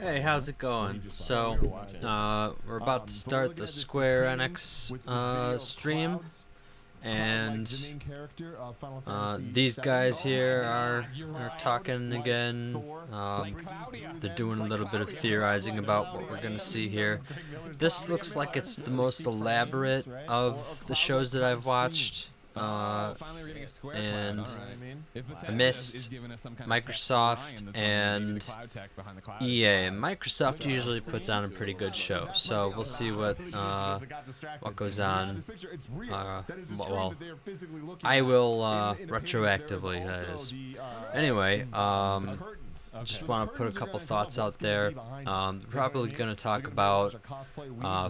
Hey, how's it going? So, we're about to start the Square Enix stream, and these guys here are talking again. They're doing a little bit of theorizing about what we're gonna see here. This looks like it's the most elaborate of the shows that I've watched. And I missed Microsoft and EA. Microsoft usually puts on a pretty good show, so we'll see what goes on. Well, I will retroactively, that is. Anyway, just want to put a couple thoughts out there. Probably going to talk about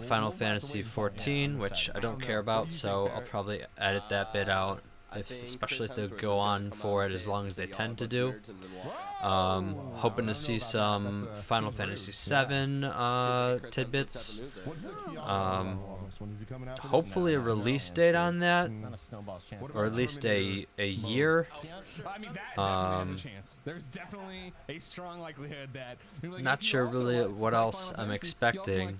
Final Fantasy 14, which I don't care about, so I'll probably edit that bit out, especially if they go on for it as long as they tend to do. Hoping to see some Final Fantasy 7 tidbits. Hopefully a release date on that, or at least a year. Not sure really what else I'm expecting.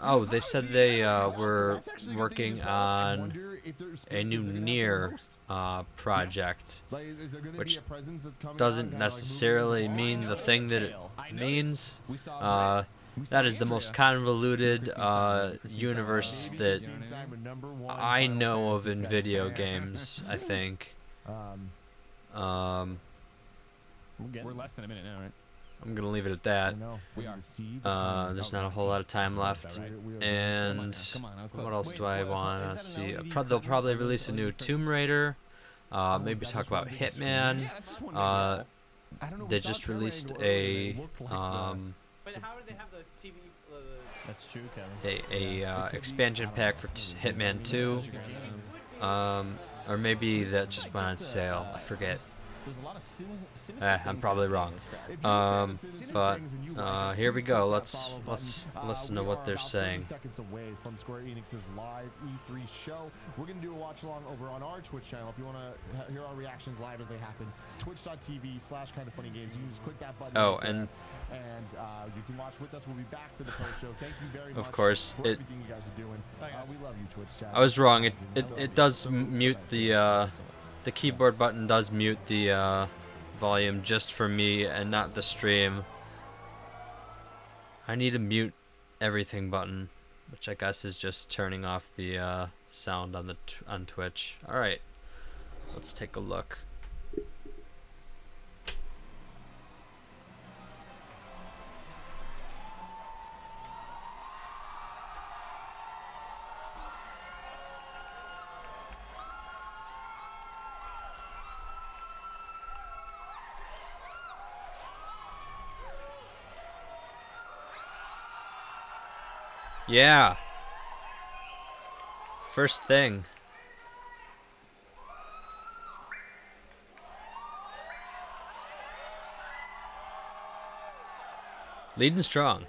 Oh, they said they were working on a new Nier project, which doesn't necessarily mean the thing that it means. That is the most convoluted universe that I know of in video games, I think. We're less than a minute now, right? I'm gonna leave it at that. There's not a whole lot of time left, and what else do I want to see? They'll probably release a new Tomb Raider. Maybe talk about Hitman. They just released a But how do they have the TV? That's true, Kevin. a expansion pack for Hitman 2. Or maybe that just went on sale. I forget. I'm probably wrong. But here we go. Let's listen to what they're saying. Seconds away from Square Enix's live E3 show. We're gonna do a watch along over on our Twitch channel. If you want to hear our reactions live as they happen, twitch.tv/kindoffunnygames. You just click that button. Oh, right and you can watch with us. We'll be back for the post show. Thank you very much. Of course, for everything you guys are doing. We love you, Twitch chat. I was wrong. It does mute the keyboard button does mute the volume just for me and not the stream. I need a mute everything button, which I guess is just turning off the sound on on Twitch. All right, let's take a look. Yeah. First thing. Leading strong.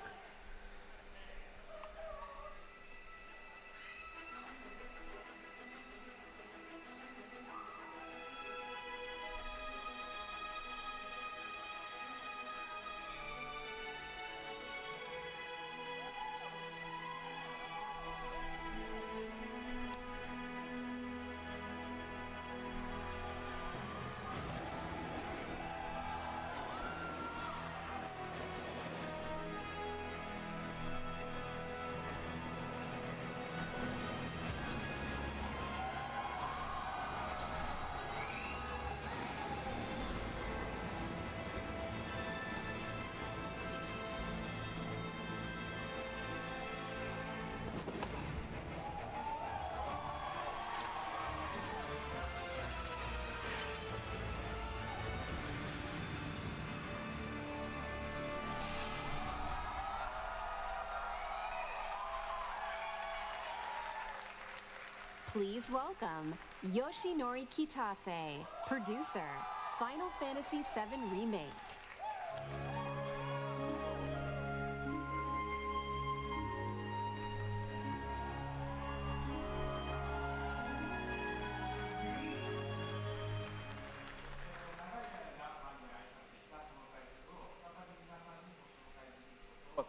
Please welcome Yoshinori Kitase, producer, Final Fantasy VII Remake.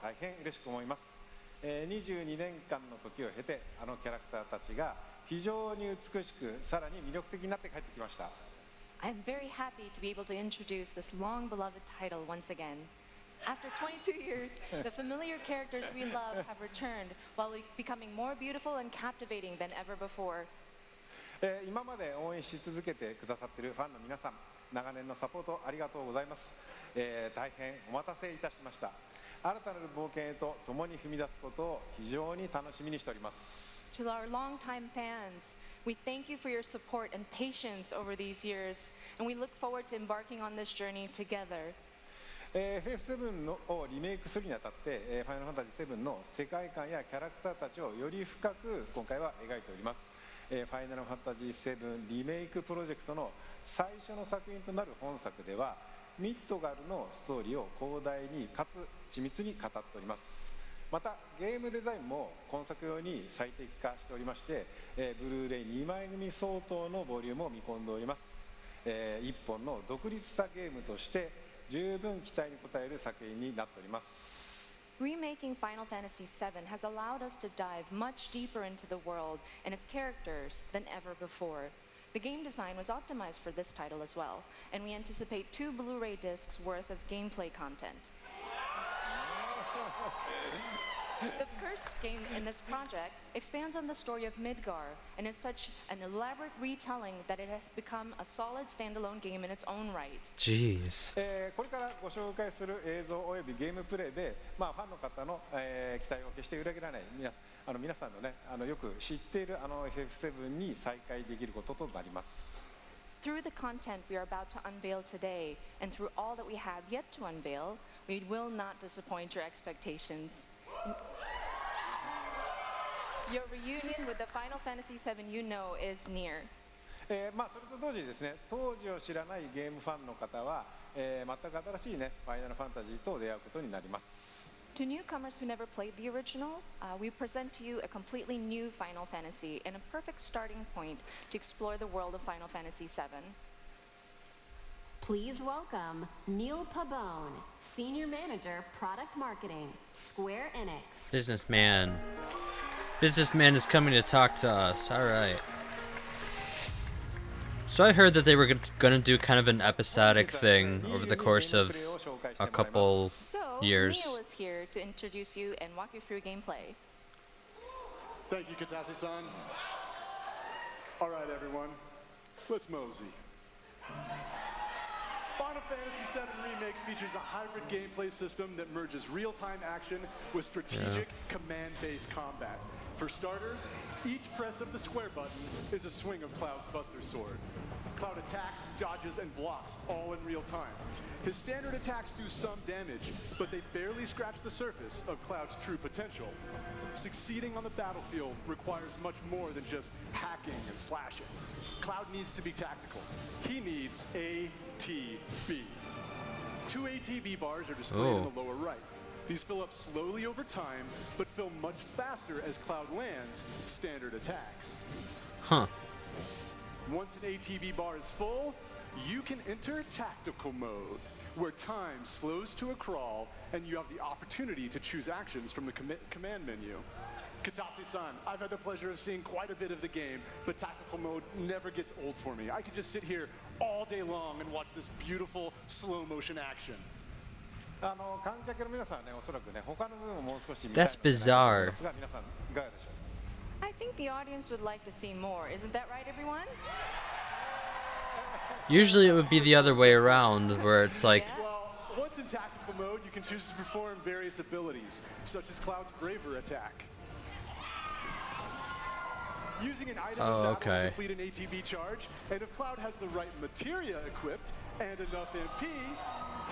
大変嬉しく思います。22年間の時を経てあのキャラクターたちが非常に美しくさらに魅力的になって帰ってきました。 I'm very happy to be able to introduce this long-beloved title once again. After 22 years, the familiar characters we love have returned while becoming more beautiful and captivating than ever before. 今まで応援し続けてくださっているファンの皆さん、長年のサポートありがとうございます。大変お待たせいたしました。新たなる冒険へと共に踏み出すことを非常に楽しみにしております。 To our longtime fans, we thank you for your support and patience over these years, and we look forward to embarking on this journey together. FF7 をリメイクするにあたって、ファイナルファンタジー7の世界観やキャラクターたちをより深く今回は描いております。ファイナルファンタジー7リメイクプロジェクトの最初の作品となる本作では、ミッドガルのストーリーを広大にかつ緻密に語っております。またゲームデザインも今作用に最適化しておりまして、ブルーレイ2枚組相当のボリュームを見込んでおります。一本の独立したゲームとして十分期待に応える作品になっております。 Remaking Final Fantasy VII has allowed us to dive much deeper into the world and its characters than ever before. The game design was optimized for this title as well, and we anticipate 2 Blu-ray discs worth of gameplay content. The first game in this project expands on the story of Midgar and is such an elaborate retelling that it has become a solid standalone game in its own right. Jeez. これからご紹介する映像およびゲームプレイで、ファンの方の、期待を決して裏切らない皆さんのね、よく知っているFF7 に再会できることとなります。 Through the content we are about to unveil today, and through all that we have yet to unveil, we will not disappoint your expectations. Your reunion with the Final Fantasy VII you know is near. それと同時にですね、当時を知らないゲームファンの方は、全く新しいね、ファイナルファンタジーと出会うことになります。 To newcomers who never played the original, we present to you a completely new Final Fantasy and a perfect starting point to explore the world of Final Fantasy VII. Please welcome Neil Pabone, Senior Manager, Product Marketing, Square Enix. Businessman. Businessman is coming to talk to us. All right. So I heard that they were going to do kind of an episodic thing over the course of a couple years. Neil is here to introduce you and walk you through gameplay. Thank you, Katase-san. All right, everyone, let's mosey. Final Fantasy VII Remake features a hybrid gameplay system that merges real-time action with strategic command-based combat. For starters, each press of the square button is a swing of Cloud's Buster Sword. Cloud attacks, dodges, and blocks all in real time. His standard attacks do some damage, but they barely scratch the surface of Cloud's true potential. Succeeding on the battlefield requires much more than just hacking and slashing. Cloud needs to be tactical. He needs ATB. 2 ATB bars are displayed in the lower right. These fill up slowly over time, but fill much faster as Cloud lands standard attacks. Huh. Once an ATB bar is full, you can enter tactical mode, where time slows to a crawl and you have the opportunity to choose actions from the command menu. Katase-san, I've had the pleasure of seeing quite a bit of the game, but tactical mode never gets old for me. I could just sit here all day long and watch this beautiful slow motion action. That's bizarre. I think the audience would like to see more. Isn't that right, everyone? Usually it would be the other way around, where it's like... Well, once in tactical mode, you can choose to perform various abilities, such as Cloud's Braver attack. Using an item to complete an ATB charge, and if Cloud has the right materia equipped and enough MP,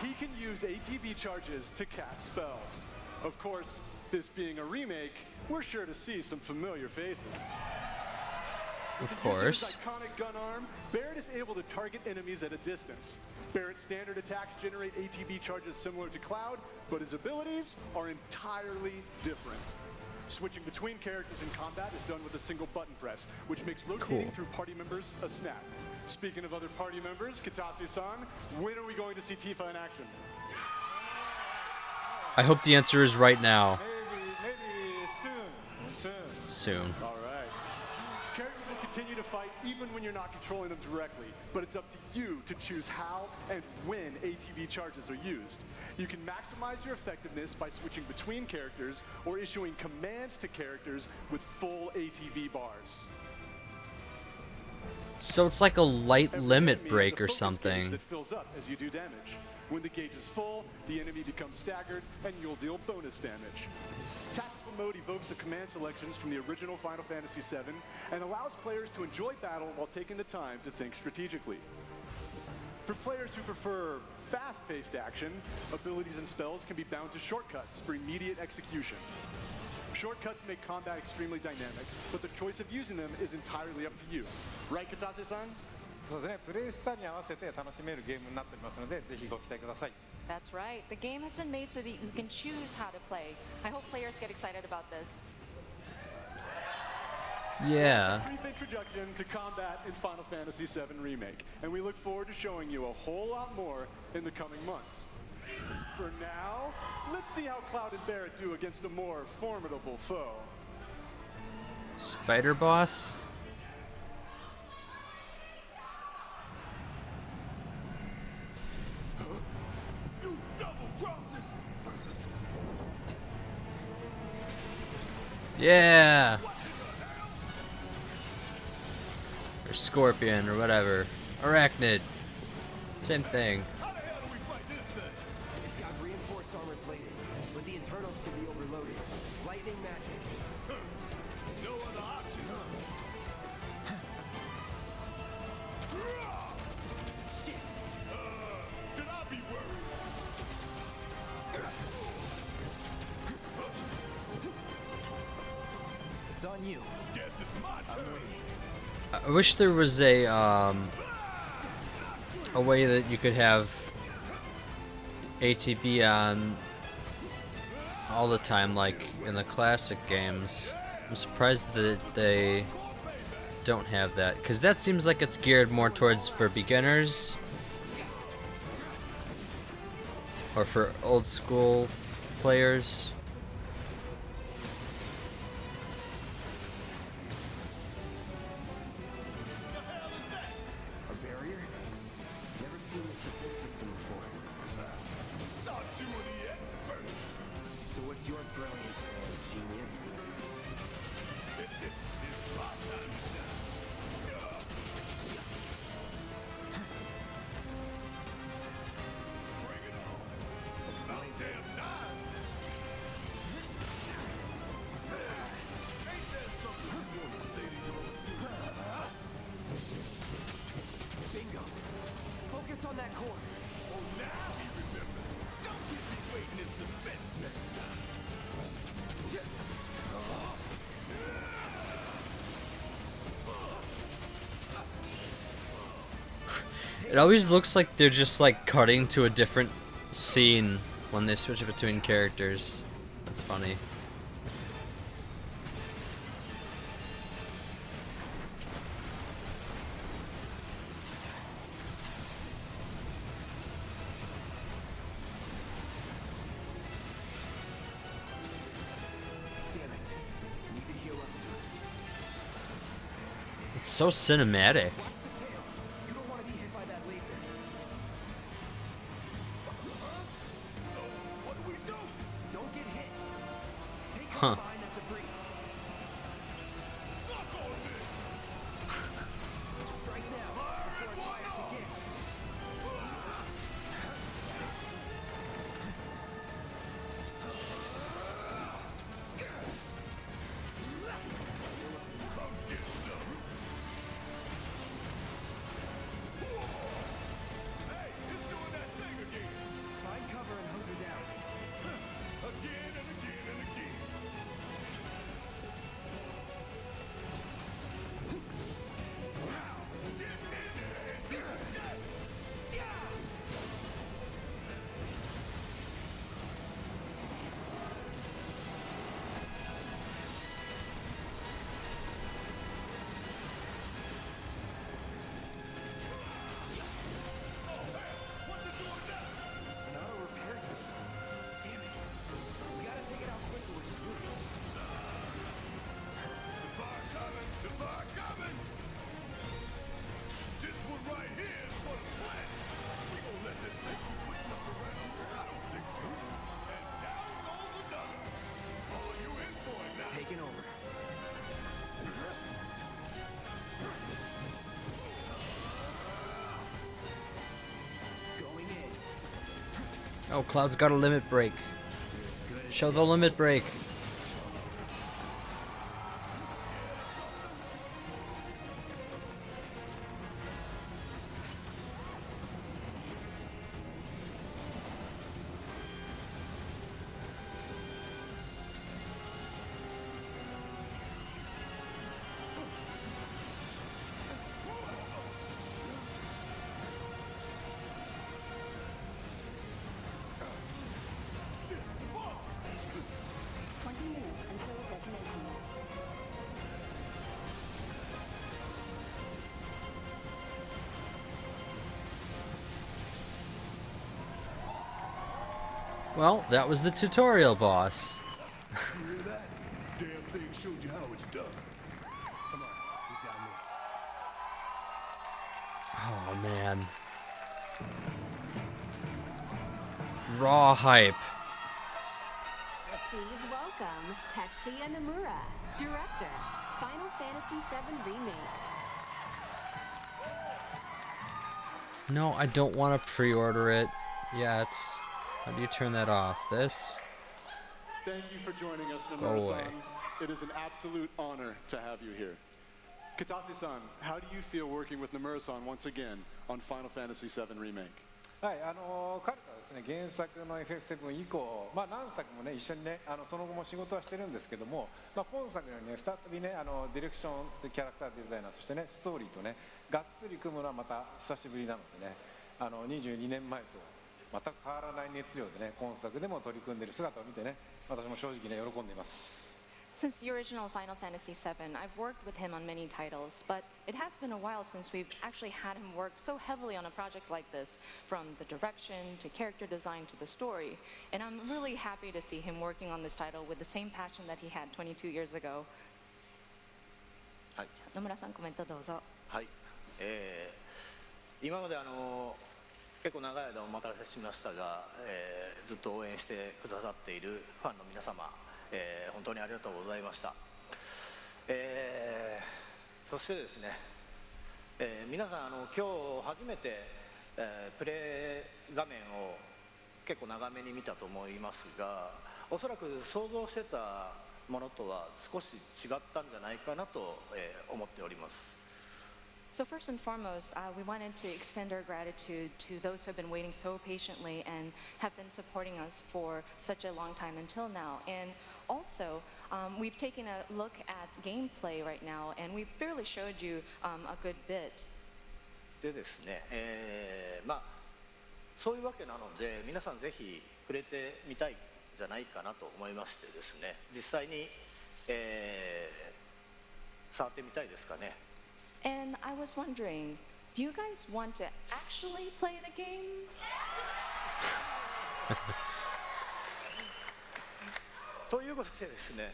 he can use ATB charges to cast spells. Of course, this being a remake, we're sure to see some familiar faces. Of course. With his iconic gun arm, Barrett is able to target enemies at a distance. Barrett's standard attacks generate ATB charges similar to Cloud, but his abilities are entirely different. Switching between characters in combat is done with a single button press, which makes rotating through party members a snap. Speaking of other party members, Katase-san, when are we going to see Tifa in action? I hope the answer is right now. Maybe soon. All right. Characters will continue to fight even when you're not controlling them directly, but it's up to you to choose how and when ATB charges are used. You can maximize your effectiveness by switching between characters or issuing commands to characters with full ATB bars. So it's like a light Every limit enemy break has a or focus gauge something. that fills up as you do damage. When the gauge is full, the enemy becomes staggered, and you'll deal bonus damage. Tactical mode evokes the command selections from the original Final Fantasy VII and allows players to enjoy battle while taking the time to think strategically. For players who prefer fast-paced action, abilities and spells can be bound to shortcuts for immediate execution. Shortcuts make combat extremely dynamic, but the choice of using them is entirely up to you. Right, Katase-san? そうですね、プレイスタイルに合わせて楽しめるゲームになっておりますので、ぜひご期待ください。 That's right. The game has been made so that you can choose how to play. I hope players get excited about this. Yeah. Brief introduction to combat in Final Fantasy VII Remake, and we look forward to showing you a whole lot more in the coming months. For now, let's see how Cloud and Barrett do against a more formidable foe. Spider boss? Yeah! Or scorpion, or whatever. Arachnid. Same thing. It's got reinforced armor plating, but the internals can be overloaded. Lightning magic. No other option, Shit! should I be worried? It's on you. Guess it's my turn. I wish there was a way that you could have ATB on all the time, like in the classic games. I'm surprised that they don't have that, because that seems like it's geared more towards for beginners or for old school players. A barrier? Never seen this defense system before. Thought you were the expert. So what's your brilliant plan, genius? It's my time to shine. Bring it on. About damn time. Ain't that something you want to say to yours too? Bingo! Focus on that core. Oh, now he remembers. Don't keep me waiting in suspense next time. It always looks like they're just like cutting to a different scene when they switch between characters. That's funny. Damn it. Need to heal up soon. It's so cinematic. Watch the tail. You don't want to be hit by that laser. What do we do? Don't get hit. Take Huh. out behind that debris. Fuck all this. Strike now before it fires again. Come get some. Hey, it's doing that thing again. Find cover and hunker down. Again and again and again. Oh, Cloud's got a limit break. Show the limit break. Well, that was the tutorial boss. You hear that? Damn thing showed you how it's done. Come on, you got me. Oh man. Raw hype. Please welcome Tetsuya Nomura, director, Final Fantasy VII Remake. No, I don't want to pre-order it yet. How do you turn that off? This? Thank you for joining us, Go away. Nomura-san. It is an absolute honor to have you here. Katase-san, how do you feel working with Nomura-san once again on Final Fantasy VII Remake? はい、彼とはですね、原作の FF7 以降、何作もね、一緒にね、その後も仕事はしてるんですけども、今作のようにね、再びね、ディレクション、キャラクターデザイナー、そしてね、ストーリーとね、がっつり組むのはまた久しぶりなのでね、22年前と全く変わらない熱量でね、今作でも取り組んでいる姿を見てね、私も正直ね、喜んでいます。Since the original Final Fantasy VII, I've worked with him on many titles, but it has been a while since we've actually had him work so heavily on a project like this, from the direction to character design to the story. And I'm really happy to see him working on this title with the same passion that he had 22 years ago. はい。野村さん、コメントどうぞ。はい。今まで結構長い間お待たせしましたが、ずっと応援してくださっているファンの皆様、本当にありがとうございました。そしてですね、皆さん今日初めて、プレイ画面を結構長めに見たと思いますが、おそらく想像してたものとは少し違ったんじゃないかなと、思っております。So first and foremost, we wanted to extend our gratitude to those who have been waiting so patiently and have been supporting us for such a long time until now. And also, we've taken a look at gameplay right now, and we've fairly showed you a good bit. でですね、そういうわけなので、皆さんぜひ触れてみたいんじゃないかなと思いましてですね、実際に、触ってみたいですかね。And I was wondering, do you guys want to actually play the game? ということでですね、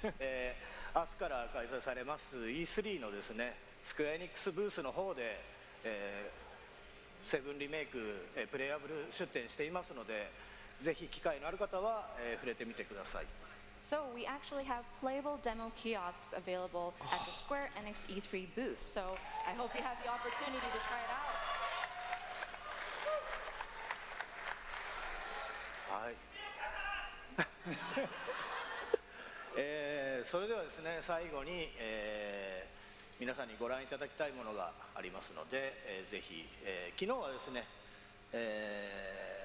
明日から開催されます E3 のですね、スクエアエニックスブースの方で、セブンリメイク、プレイアブル出展していますので、ぜひ機会のある方は、触れてみてください。So we actually have playable demo kiosks available at the Square Enix E3 booth. So I hope you have the opportunity to try it out. はい。それではですね、最後に、皆さんにご覧いただきたいものがありますので、ぜひ、昨日はですね、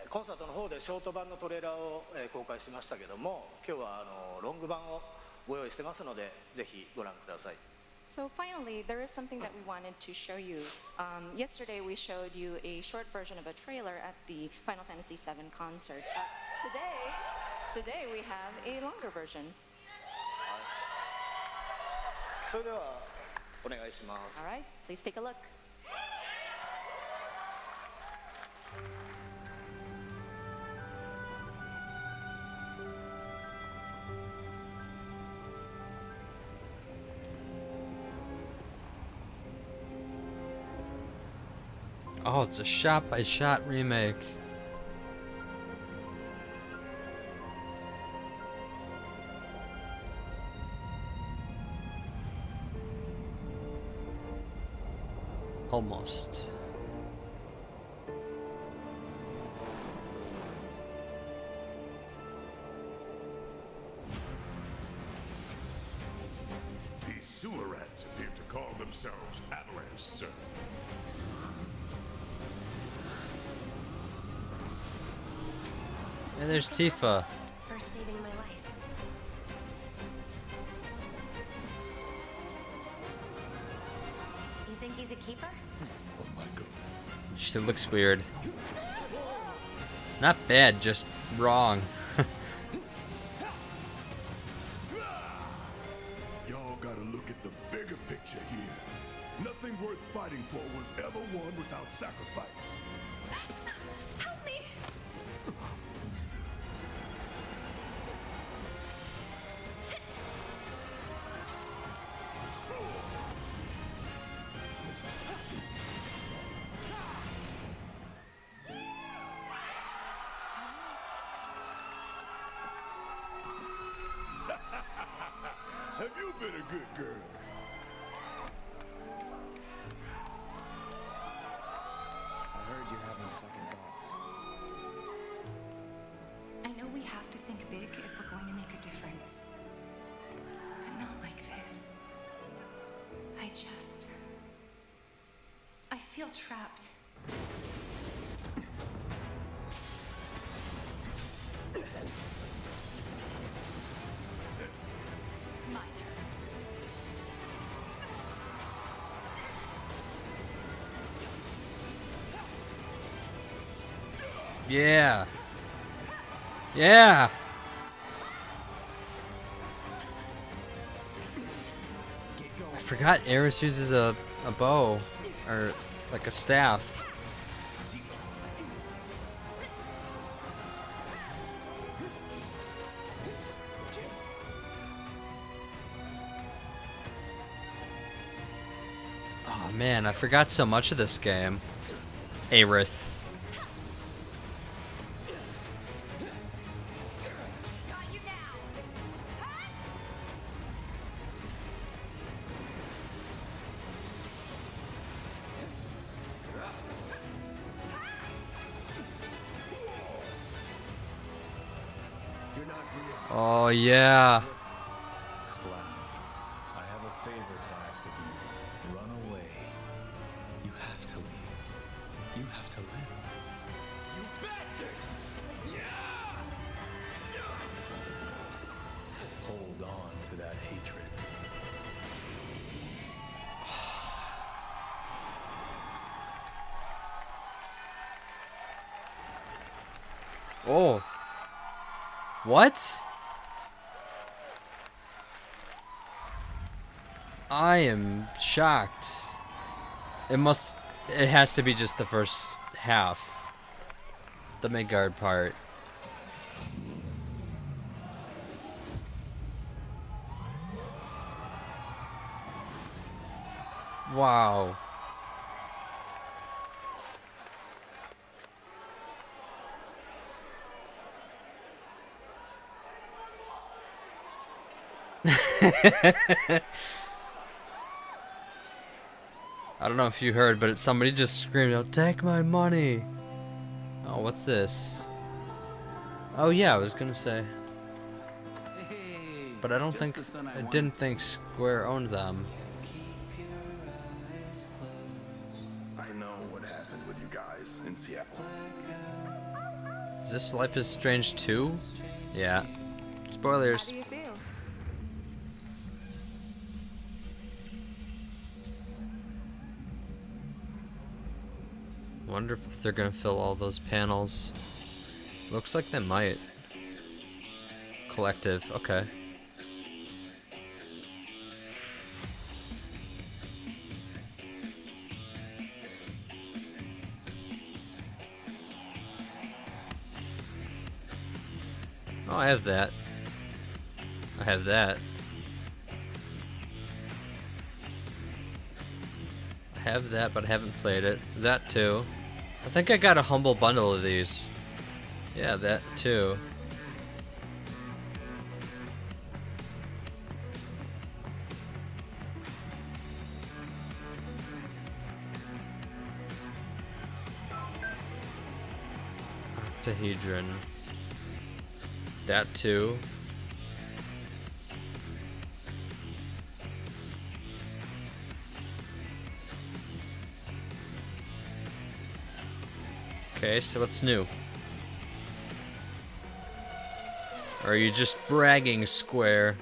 コンサートの方でショート版のトレーラーを、公開しましたけども、今日はロング版をご用意してますので、ぜひご覧ください。So finally, there is something that we wanted to show you. Yesterday we showed you a short version of a trailer at the Final Fantasy VII concert. Today we have a longer version. それではお願いします。All right, please take a look. Oh, it's a shot-by-shot remake. Almost. Rats appear to call themselves Avalanche, sir. And there's Tifa. For saving my life. You think he's a keeper? Oh my god. She looks weird. Not bad, just wrong. Y'all gotta look at the bigger picture here. Nothing worth fighting for was ever won without sacrifice. Help me! Have you been a good girl? I heard you're having second thoughts. I know we have to think big if we're going to make a difference. But not like this. I feel trapped. My turn. Yeah. Yeah. I forgot Eris uses a bow, or like a staff. Oh man, I forgot so much of this game. Aerith. Oh yeah. Cloud, I have a favor to ask of you. Run away. You have to leave. You have to live. You bastard! Hold on to that hatred. Oh. What? I am shocked. It has to be just the first half. The Midgard part. Wow. I don't know if you heard, but somebody just screamed out, "Take my money!" Oh, what's this? Oh yeah, I was gonna say. But I don't think, I didn't think Square owned them. I know what happened with you guys in Seattle. Is this Life is Strange 2? Yeah. Spoilers. How do you feel? Wonder if they're gonna fill all those panels. Looks like they might. Collective, okay. Oh, I have that. I have that. I have that, but I haven't played it. That too. I think I got a humble bundle of these. Yeah, that too. Octahedron. That too. Okay, so what's new? Or are you just bragging, Square?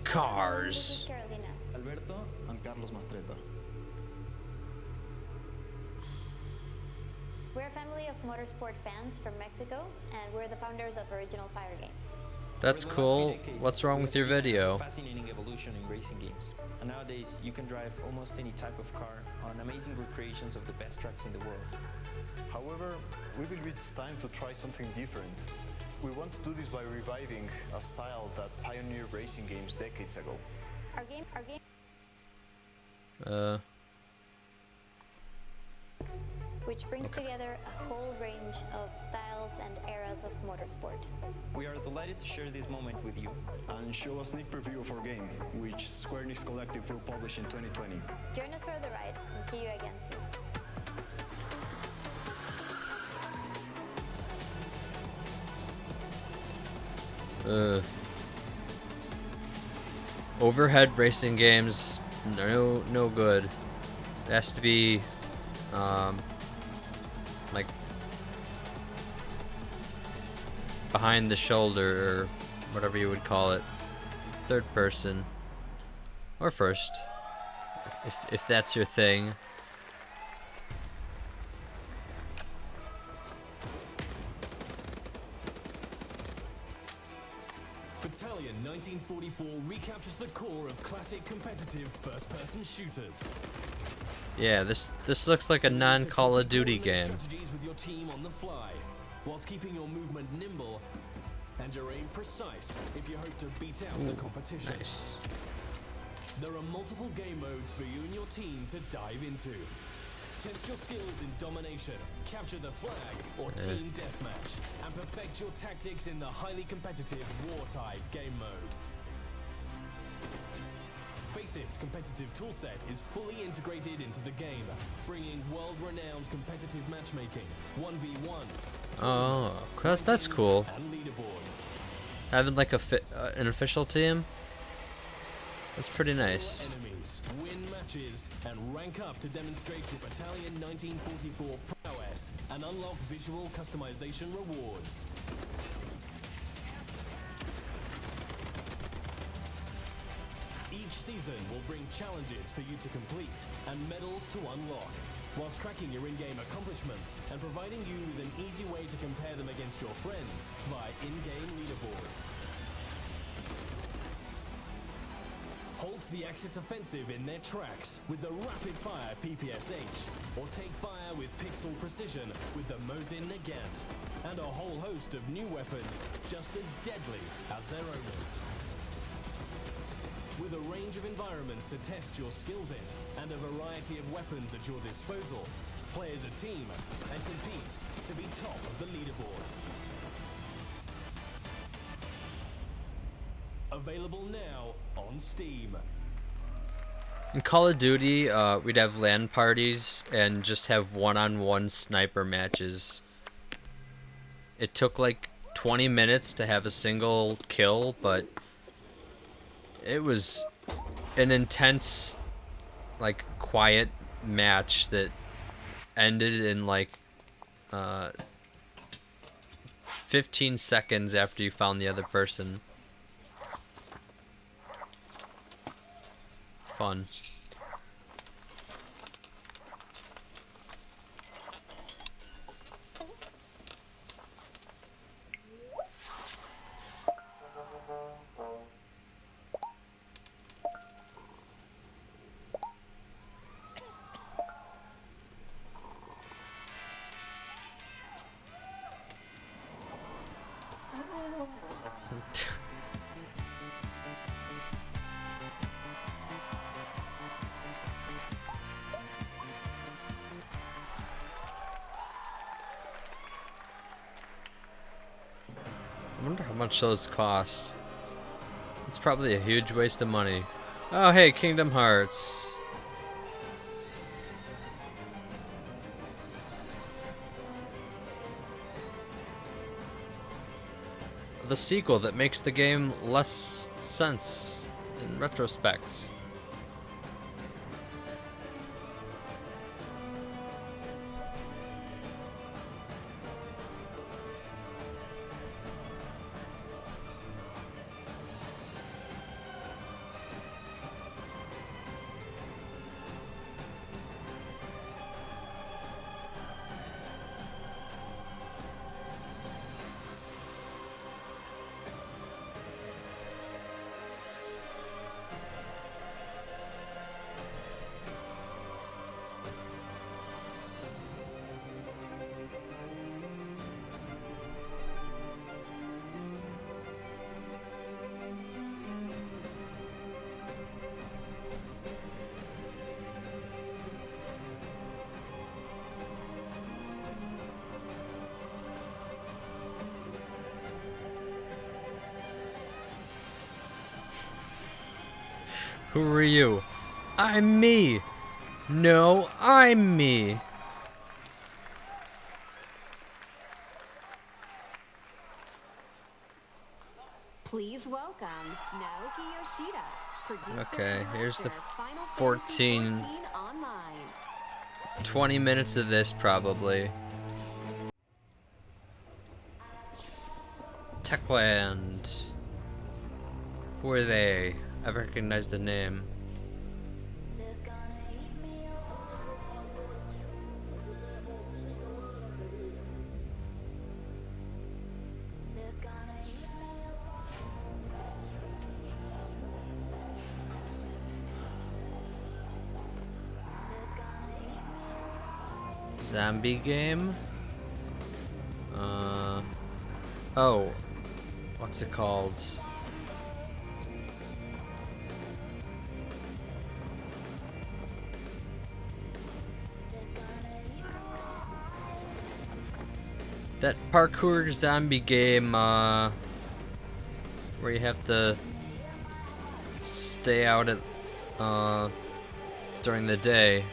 Cars. Alberto and Carlos Mastreta. We're a family of motorsport fans from Mexico, and we're the founders of Original Fire Games. That's cool. What's wrong with your video? Fascinating evolution in racing games. And nowadays, you can drive almost any type of car on amazing recreations of the best tracks in the world. However, we believe it's time to try something different. We want to do this by reviving a style that pioneered racing games decades ago. Our game. Which brings together a whole range of styles and eras of motorsport. We are delighted to share this moment with you. And show a sneak preview of our game, which Square Enix Collective will publish in 2020. Join us for the ride, and see you again soon. Overhead racing games, no good. It has to be, like behind the shoulder or whatever you would call it, third person or first, if that's your thing. Battalion 1944 recaptures the core of classic competitive first-person shooters. Yeah, this looks like a non-Call of Duty game. Strategies with your team on the fly, whilst keeping your movement nimble and your aim precise if you hope to beat out the competition. Nice. There are multiple game modes for you and your team to dive into. Test your skills in domination, capture the flag, or team deathmatch, and perfect your tactics in the highly competitive Wartide game mode. Faceit competitive toolset is fully integrated into the game, bringing world-renowned competitive matchmaking, 1v1s, Oh, that's cool. and leaderboards. Having like an official team. That's pretty nice. Enemies, win matches, and rank up to demonstrate your Battalion 1944 prowess and unlock visual customization rewards. Each season will bring challenges for you to complete and medals to unlock, whilst tracking your in-game accomplishments and providing you with an easy way to compare them against your friends via in-game leaderboards. Halt the Axis offensive in their tracks with the rapid-fire PPSH, or take fire with pixel precision with the Mosin Nagant, and a whole host of new weapons just as deadly as their owners. With a range of environments to test your skills in, and a variety of weapons at your disposal, play as a team and compete to be top of the leaderboards. Available now on Steam. In Call of Duty, we'd have LAN parties and just have one-on-one sniper matches. It took like 20 minutes to have a single kill, but it was an intense, like, quiet match that ended in like 15 seconds after you found the other person. Fun. I wonder how much those cost. It's probably a huge waste of money. Oh, hey, Kingdom Hearts. The sequel that makes the game less sense in retrospect. Who are you? I'm me. No, I'm me. Please welcome Naoki Yoshida, producer Okay, and here's the director, Final 14, Fantasy 14 Online. 20 minutes of this probably. Techland. Who are they? I recognize the name. Zombie game? Oh. What's it called? That parkour zombie game, where you have to stay out at, during the day.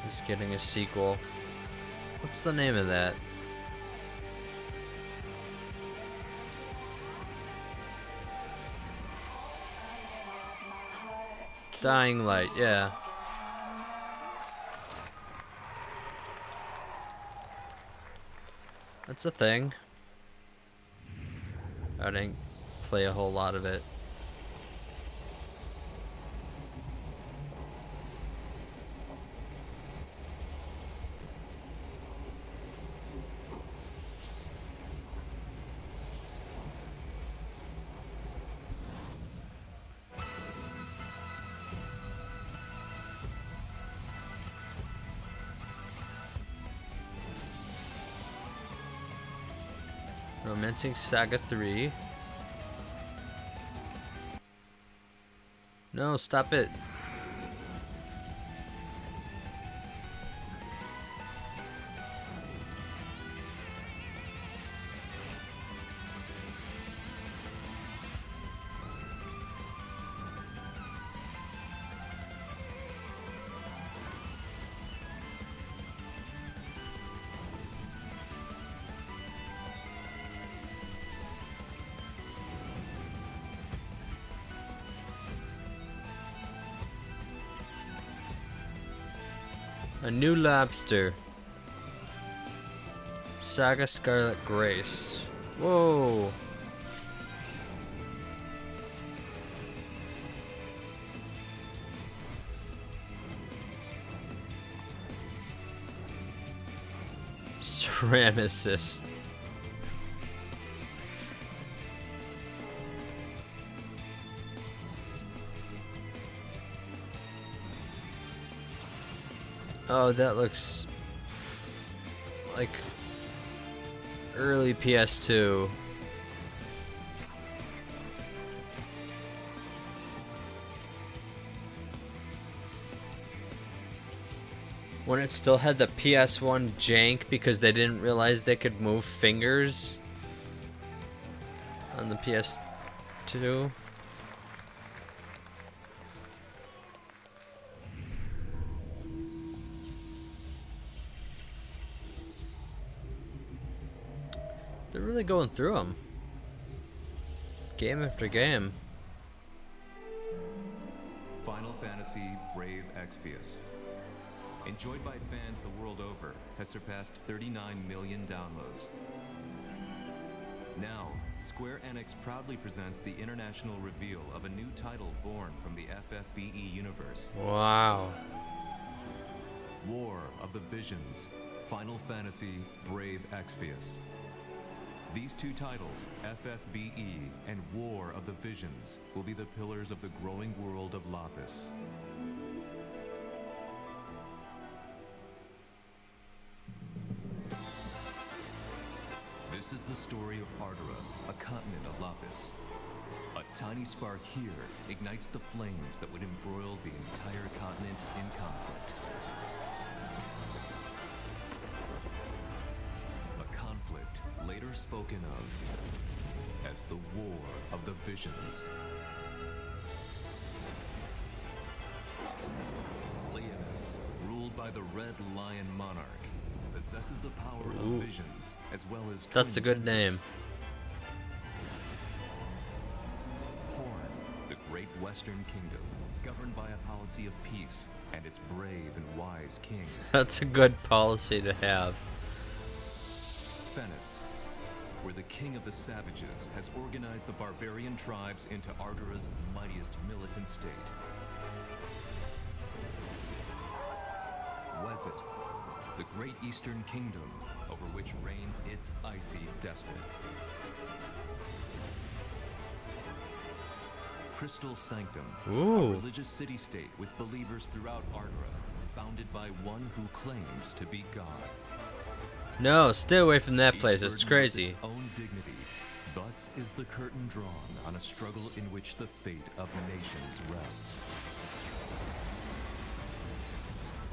Is getting a sequel. What's the name of that? Dying Light, yeah. That's a thing. I didn't play a whole lot of it. Romancing Saga 3. No, stop it. A New Lobster. Saga Scarlet Grace. Whoa. Ceramicist. Oh, that looks like early PS2. When it still had the PS1 jank because they didn't realize they could move fingers on the PS2. They're really going through them. Game after game. Final Fantasy Brave Exvius. Enjoyed by fans the world over, has surpassed 39 million downloads. Now, Square Enix proudly presents the international reveal of a new title born from the FFBE universe. Wow. War of the Visions, Final Fantasy Brave Exvius. These two titles, FFBE and War of the Visions, will be the pillars of the growing world of Lapis. This is the story of Ardora, a continent of Lapis. A tiny spark here ignites the flames that would embroil the entire continent in conflict. A conflict later spoken of as the War of the Visions. Leonis, ruled by the Red Lion Monarch, possesses the power Ooh. of visions as well as That's a twin good fences. name. Horn, the great Western Kingdom, governed by a policy of peace and its brave and wise king. That's a good policy to have. Fennis, where the king of the savages has organized the barbarian tribes into Ardura's mightiest militant state. Wezet, the great eastern kingdom over which reigns its icy despot. Crystal Sanctum, Ooh. a religious city-state with believers throughout Ardura, founded by one who claims to be God. No, stay away from that Each place. It's burdened with crazy. its own dignity. Thus is the curtain drawn on a struggle in which the fate of nations rests.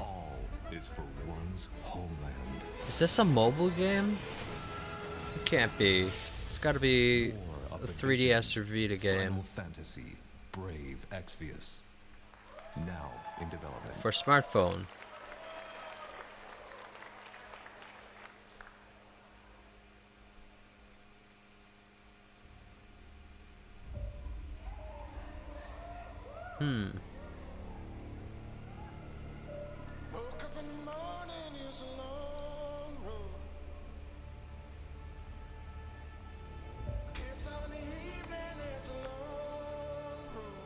All is for one's homeland. Is this a mobile game? It can't be. It's got to be a 3DS or Vita game. Final Fantasy, Brave Exvius. Now in development. For smartphone. Hmm. Woke up in the morning, it's a long road. Kiss on the evening, it's a long road.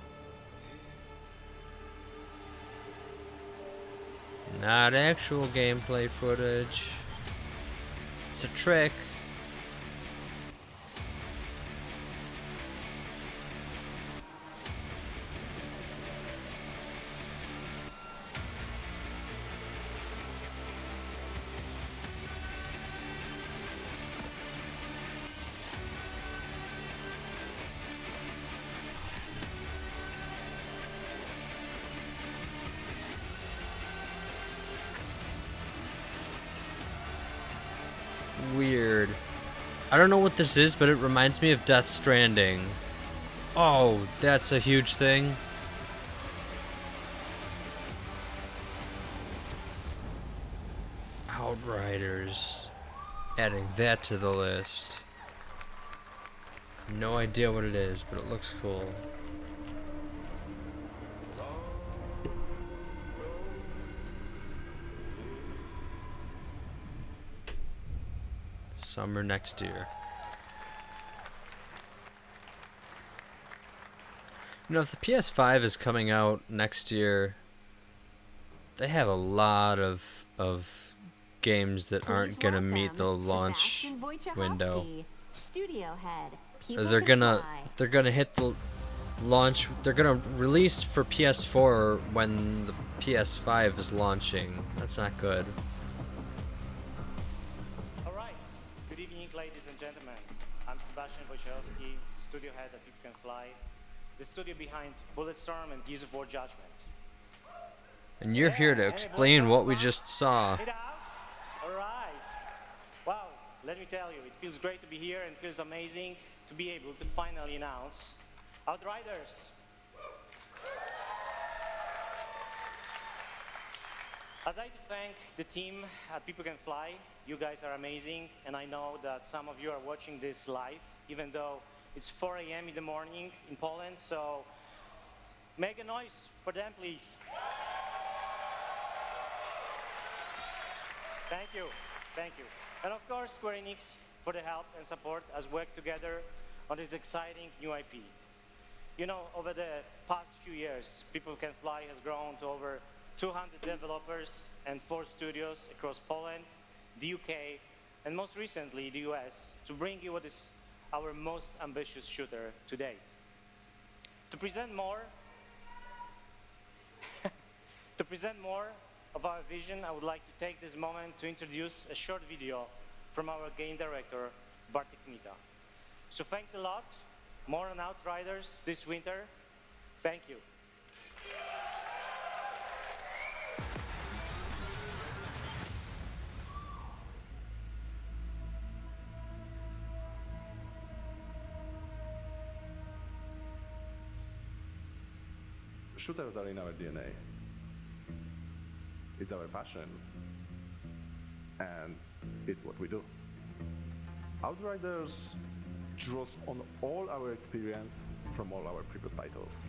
Not actual gameplay footage. It's a trick. Weird. I don't know what this is, but it reminds me of Death Stranding. Oh, that's a huge thing. Outriders. Adding that to the list. No idea what it is, but it looks cool. Summer next year. You know, if the PS5 is coming out next year, they have a lot of games that aren't gonna meet the launch window. Studio head. They're gonna hit the launch. They're gonna release for PS4 when the PS5 is launching. That's not good. All right. Good evening, ladies and gentlemen. I'm Sebastian Wojciechowski, studio head at People Can Fly, the studio behind Bulletstorm and Gears of War Judgment. And you're here to explain what we just saw. All right. Wow, let me tell you, it feels great to be here and feels amazing to be able to finally announce Outriders. I'd like to thank the team at People Can Fly. You guys are amazing, and I know that some of you are watching this live, even though it's 4 a.m. in the morning in Poland, so make a noise for them, please. Thank you, thank you. And of course, Square Enix for the help and support as we work together on this exciting new IP. You know, over the past few years, People Can Fly has grown to over 200 developers and 4 studios across Poland, the UK, and most recently the US, to bring you what is our most ambitious shooter to date. To present more of our vision, I would like to take this moment to introduce a short video from our game director, Bartek Mita. So thanks a lot. More on Outriders this winter. Thank you. shooters are in our DNA. It's our passion. And it's what we do. Outriders draws on all our experience from all our previous titles.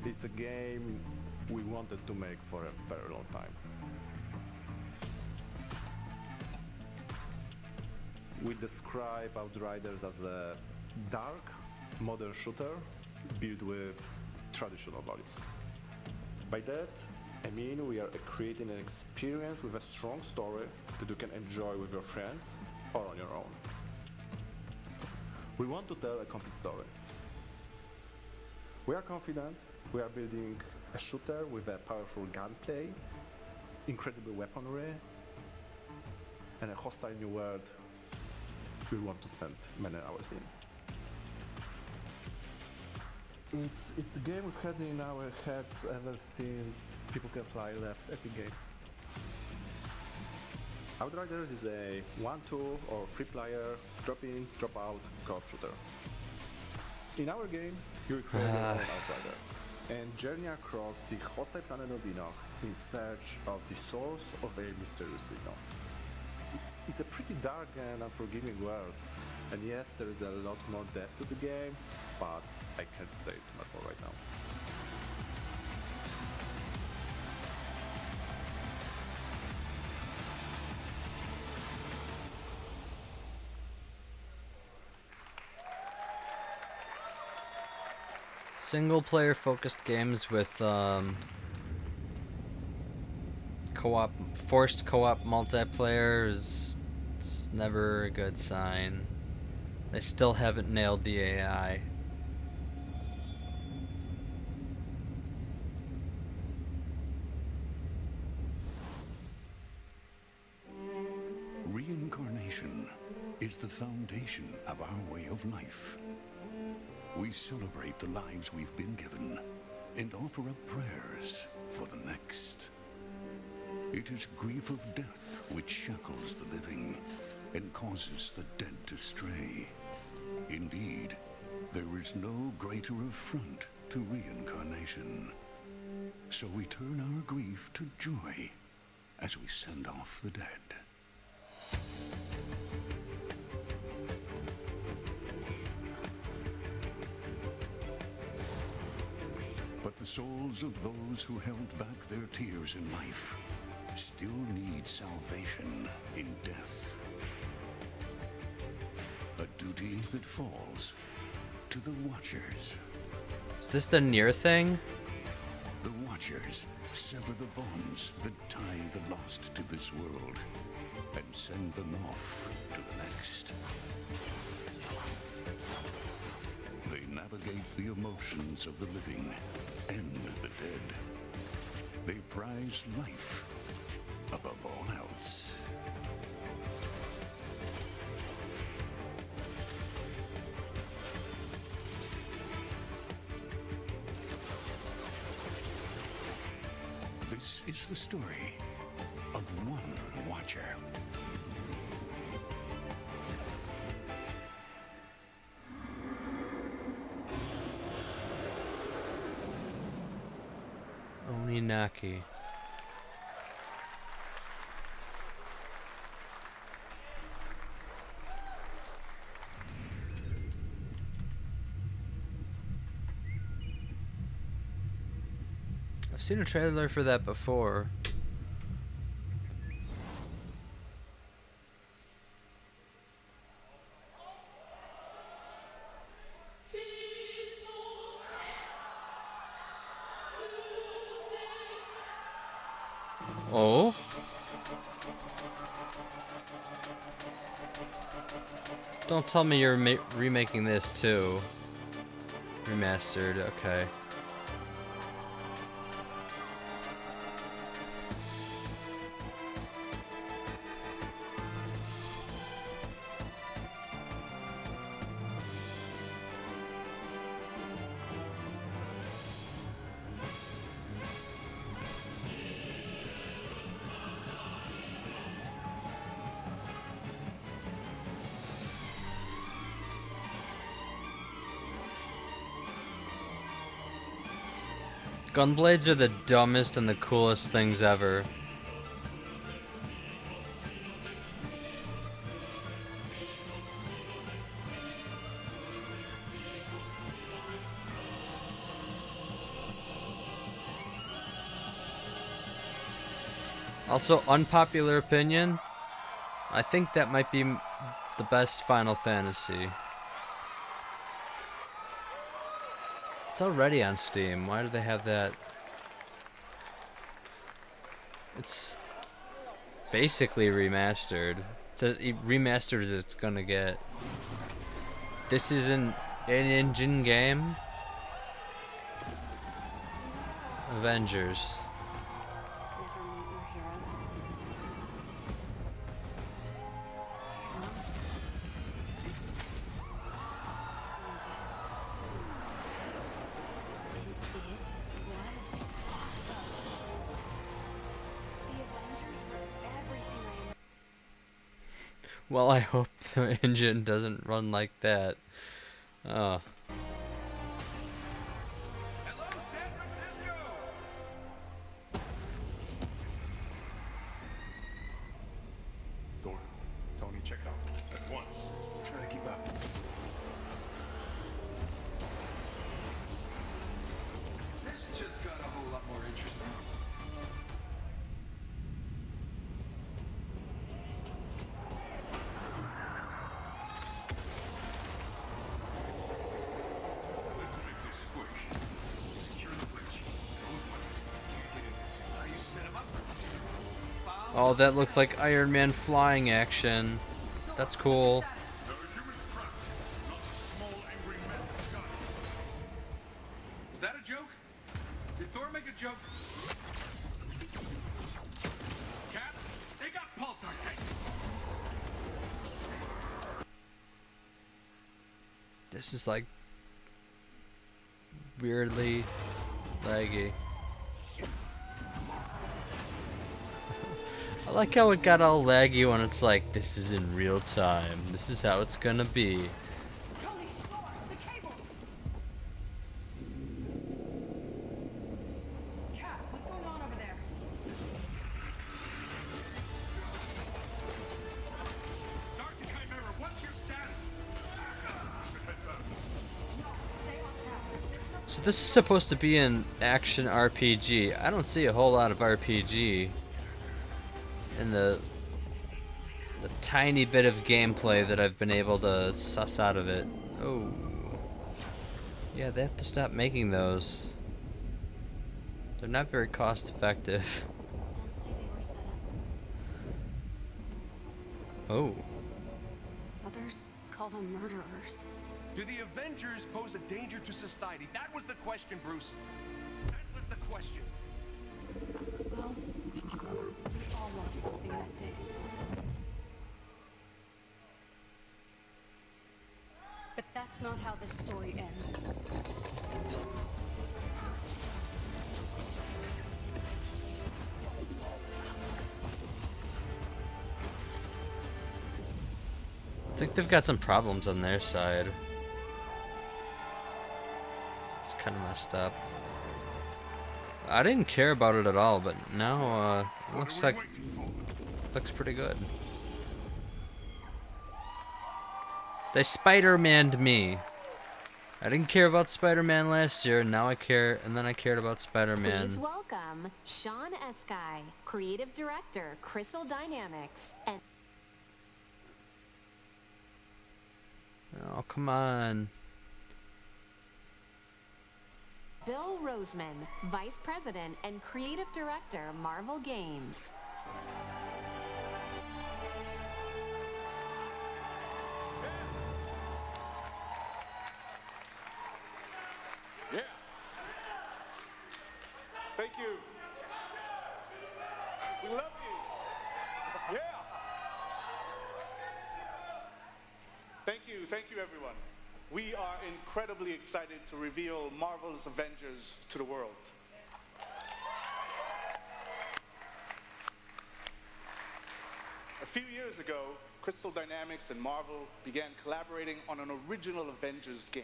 It's a game we wanted to make for a very long time. We describe Outriders as a dark, modern shooter built with traditional values. By that, I mean we are creating an experience with a strong story that you can enjoy with your friends or on your own. We want to tell a complete story. We are confident we are building a shooter with a powerful gunplay, incredible weaponry, and a hostile new world we want to spend many hours in. It's a game we've had in our heads ever since People Can Fly left Epic Games. Outriders is a 1-2 or 3-player drop-in, drop-out co-op shooter. In our game, you create your own Outrider and journey across the hostile planet of Enoch in search of the source of a mysterious signal. It's a pretty dark and unforgiving world, and yes, there is a lot more depth to the game, but I can't say too much more right now. Single-player focused games with forced co-op multiplayer is it's never a good sign. They still haven't nailed the AI. Reincarnation is the foundation of our way of life. We celebrate the lives we've been given and offer up prayers for the next. It is grief of death which shackles the living and causes the dead to stray. Indeed, there is no greater affront to reincarnation. So we turn our grief to joy as we send off the dead. But the souls of those who held back their tears in life still need salvation in death. A duty that falls to the Watchers. Is this the near thing? The Watchers sever the bonds that tie the lost to this world and send them off to the next. They navigate the emotions of the living and the dead. They prize life above all else. This is the story of one Watcher. Oninaki. I've seen a trailer for that before. Oh? Don't tell me you're remaking this too. Remastered, okay. Gunblades are the dumbest and the coolest things ever. Also, unpopular opinion, I think that might be the best Final Fantasy. It's already on Steam. Why do they have that? It's basically remastered. It says remastered as it's gonna get. This is an in-engine game. Avengers. Well, I hope the engine doesn't run like that. Oh. Thor, Tony, check it out. That's one. Try to keep up. This just got a whole lot more interesting. Let's make this quick. Secure the bridge. Those buttons can't get in this. How you set them up? Oh, that looks like Iron Man flying action. That's cool. Was that a joke? Did Thor make a joke? Cap, they got pulsar tank. This is like weirdly laggy. I like how it got all laggy when it's like, this is in real time. This is how it's gonna be. Cat, what's going on over there? Start the Chimera. What's your status? So this is supposed to be an action RPG. I don't see a whole lot of RPG in the tiny bit of gameplay that I've been able to suss out of it. Oh. Yeah, they have to stop making those. They're not very cost effective. Oh. Others call them murderers. Do the Avengers pose a danger to society? That was the question, Bruce. That was the question. Well, we all lost something that day. But that's not how this story ends. I think they've got some problems on their side. It's kind of messed up. I didn't care about it at all, but now it looks pretty good. They Spider-Man'd me. I didn't care about Spider-Man last year, and now I care, and then I cared about Spider-Man. Please welcome Sean Eskai, Creative Director, Crystal Dynamics, and Oh, come on. Bill Roseman, Vice President and Creative Director, Marvel Games. Yeah. Thank you. We love you. Yeah. Thank you everyone. We are incredibly excited to reveal Marvel's Avengers to the world. A few years ago, Crystal Dynamics and Marvel began collaborating on an original Avengers game.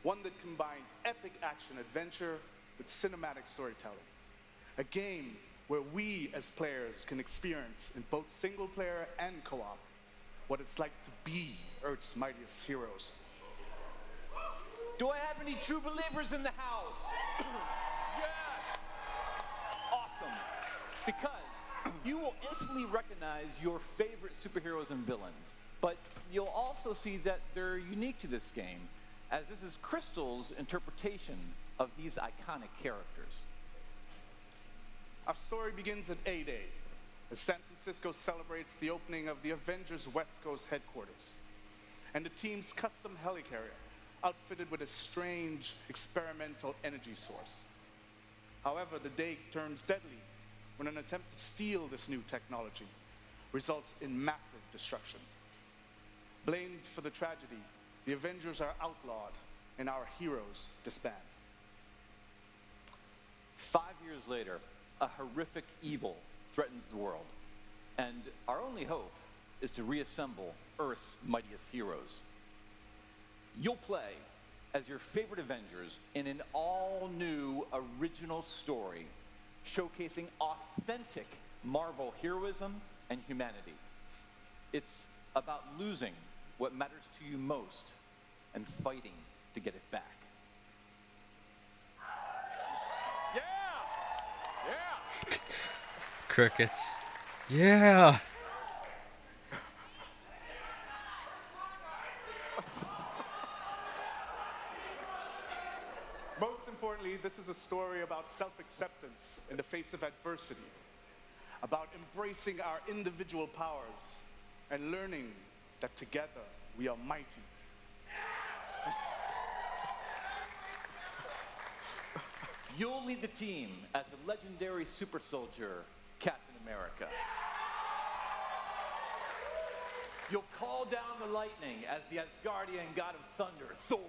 One that combined epic action-adventure with cinematic storytelling. A game where we as players can experience in both single player and co-op what it's like to be Earth's mightiest heroes. Do I have any true believers in the house? Yes! Awesome. Because you will instantly recognize your favorite superheroes and villains, but you'll also see that they're unique to this game, as this is Crystal's interpretation of these iconic characters. Our story begins at A-Day, as San Francisco celebrates the opening of the Avengers West Coast headquarters, and the team's custom helicarrier, outfitted with a strange experimental energy source. However, the day turns deadly when an attempt to steal this new technology results in massive destruction. Blamed for the tragedy, the Avengers are outlawed and our heroes disband. 5 years later, a horrific evil threatens the world, and our only hope is to reassemble Earth's mightiest heroes. You'll play as your favorite Avengers in an all-new original story showcasing authentic Marvel heroism and humanity. It's about losing what matters to you most and fighting to get it back. Crickets. Yeah. Most importantly, this is a story about self-acceptance in the face of adversity, about embracing our individual powers and learning that together we are mighty. You'll lead the team as the legendary super soldier, Captain America. You'll call down the lightning as the Asgardian god of thunder, Thor.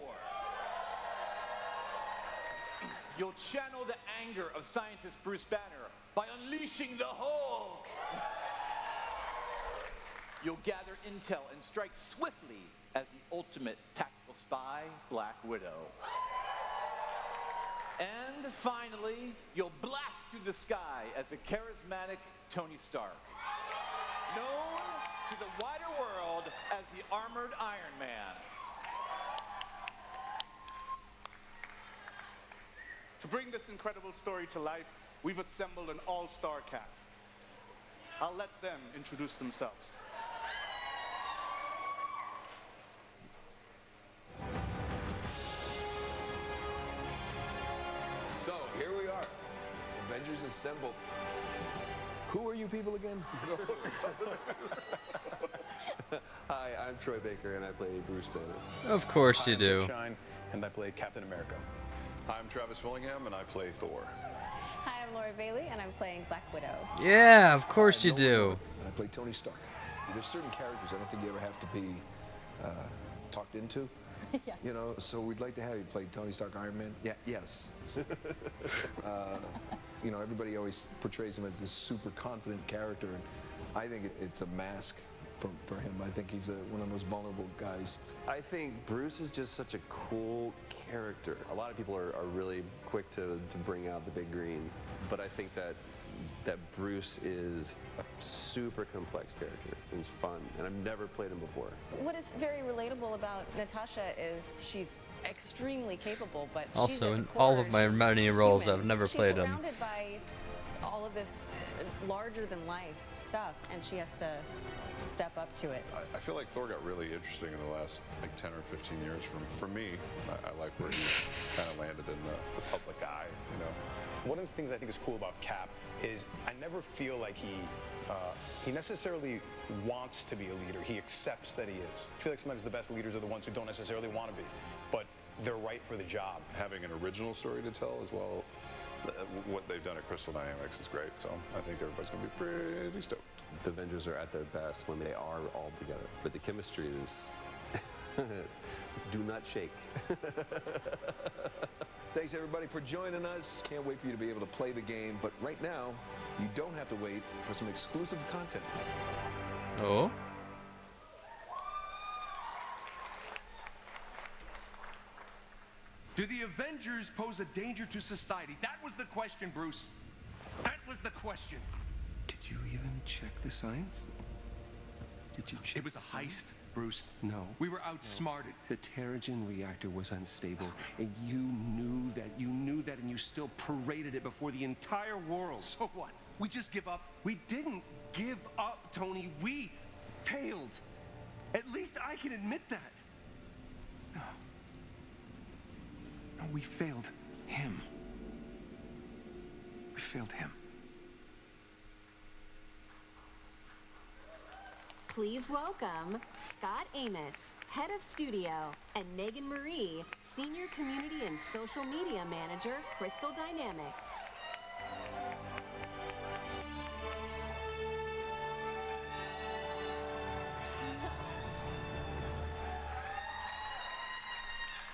You'll channel the anger of scientist Bruce Banner by unleashing the Hulk. You'll gather intel and strike swiftly as the ultimate tactical spy, Black Widow. And finally, you'll blast through the sky as the charismatic Tony Stark, known to the wider world as the Armored Iron Man. To bring this incredible story to life, we've assembled an all-star cast. I'll let them introduce themselves. So, here we are. Avengers assembled. Who are you people again? Hi, I'm Troy Baker, and I play Bruce Banner. Of course you do. Shine, and I play Captain America. I'm Travis Willingham, and I play Thor. Hi, I'm Laura Bailey, and I'm playing Black Widow. Yeah, of course you do. And I play Tony Stark. There's certain characters I don't think you ever have to be talked into. Yeah. You know, so we'd like to have you play Tony Stark, Iron Man. Yeah, yes. You know, everybody always portrays him as this super confident character, and I think it's a mask for him. I think he's one of the most vulnerable guys. I think Bruce is just such a cool character. A lot of people are really quick to bring out the big green, but I think that Bruce is a super complex character and he's fun, and I've never played him before. What is very relatable about Natasha is she's extremely capable, but Also, in all of my many roles, I've never played him. She's surrounded by all of this larger-than-life stuff, and she has to step up to it. I feel like Thor got really interesting in the last like 10 or 15 years. For me, I like where he kind of landed in the public eye, you know. One of the things I think is cool about Cap is I never feel like he necessarily wants to be a leader. He accepts that he is. I feel like sometimes the best leaders are the ones who don't necessarily want to be, but they're right for the job. Having an original story to tell as well, what they've done at Crystal Dynamics is great, so I think everybody's going to be pretty stoked. The Avengers are at their best when they are all together, but the chemistry is do not shake. Thanks everybody for joining us. Can't wait for you to be able to play the game, but right now, you don't have to wait for some exclusive content. Oh? Do the Avengers pose a danger to society? That was the question, Bruce. That was the question. Did you even check the science? Did you check? It was a heist, Bruce. No. We were outsmarted. The Terrigen reactor was unstable, and you knew that. You knew that, and you still paraded it before the entire world. So what? We just give up? We didn't give up, Tony. We failed. At least I can admit that. No, we failed him. We failed him. Please welcome Scott Amos, Head of Studio, and Megan Marie, Senior Community and Social Media Manager, Crystal Dynamics.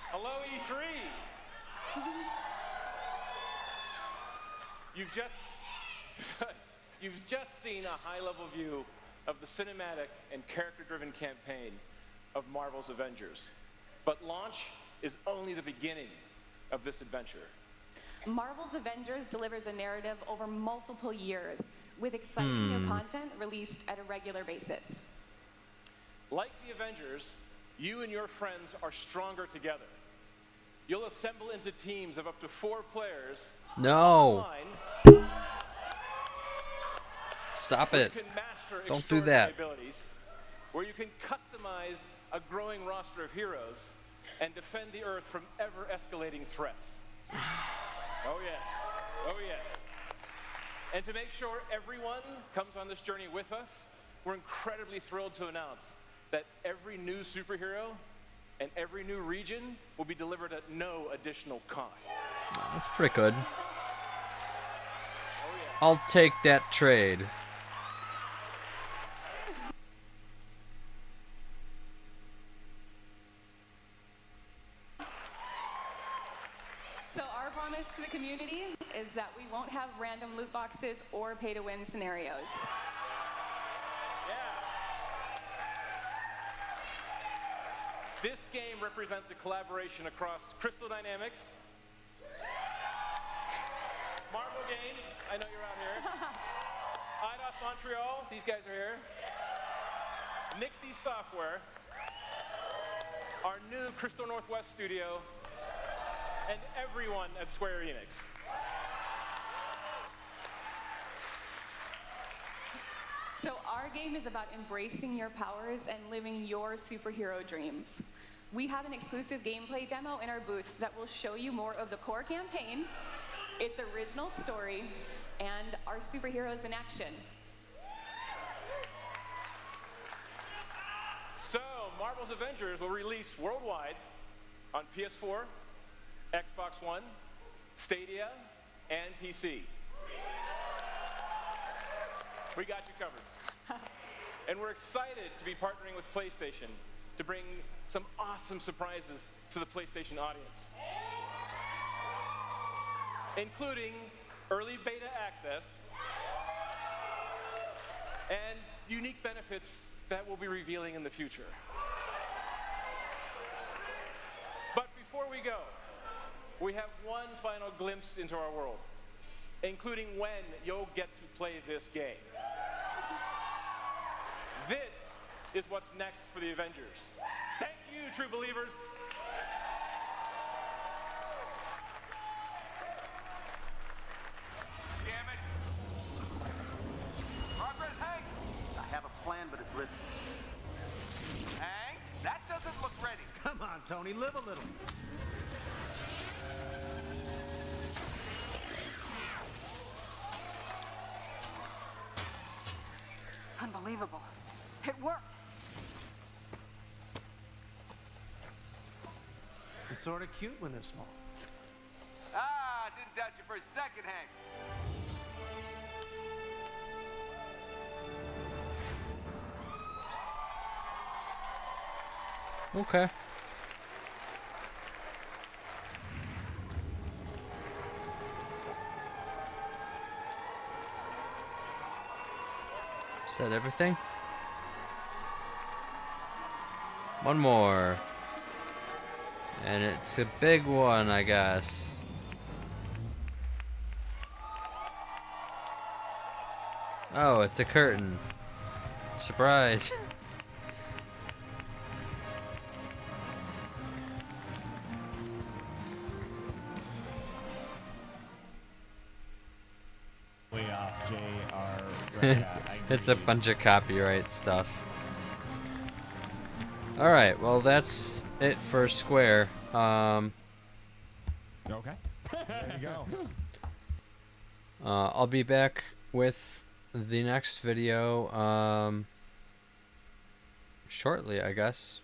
Hello, E3. You've just seen a high-level view of the cinematic and character-driven campaign of Marvel's Avengers. But launch is only the beginning of this adventure. Marvel's Avengers delivers a narrative over multiple years, with exciting new content released at a regular basis. Like the Avengers, you and your friends are stronger together. You'll assemble into teams of up to 4 players. No. Online, Stop where it. you can master Don't do that. extraordinary abilities, where you can customize a growing roster of heroes and defend the Earth from ever-escalating threats. Oh yes, oh yes. And to make sure everyone comes on this journey with us, we're incredibly thrilled to announce that every new superhero and every new region will be delivered at no additional cost. That's pretty good. I'll take that trade. So our promise to the community is that we won't have random loot boxes or pay-to-win scenarios. This game represents a collaboration across Crystal Dynamics, Marvel Games, I know you're out here, IDOS Montreal, these guys are here, Nixie Software, our new Crystal Northwest studio, and everyone at Square Enix. So our game is about embracing your powers and living your superhero dreams. We have an exclusive gameplay demo in our booth that will show you more of the core campaign, its original story, and our superheroes in action. So, Marvel's Avengers will release worldwide on PS4, Xbox One, Stadia, and PC. We got you covered. And we're excited to be partnering with PlayStation to bring some awesome surprises to the PlayStation audience, including early beta access and unique benefits that we'll be revealing in the future. But before we go, we have one final glimpse into our world, including when you'll get to play this game. This is what's next for the Avengers. Thank you, true believers. Damn it! Progress, Hank! I have a plan, but it's risky. Hank, that doesn't look ready. Come on, Tony, live a little. Unbelievable. It worked. It's sort of cute when they're small. Ah, didn't doubt you for a second, Hank. Okay. Is that everything? One more. And it's a big one, I guess. Oh, it's a curtain. Surprise. Way off, J.R. It's a bunch of copyright stuff. Alright, well that's it for Square. Okay. There you go. I'll be back with the next video shortly, I guess.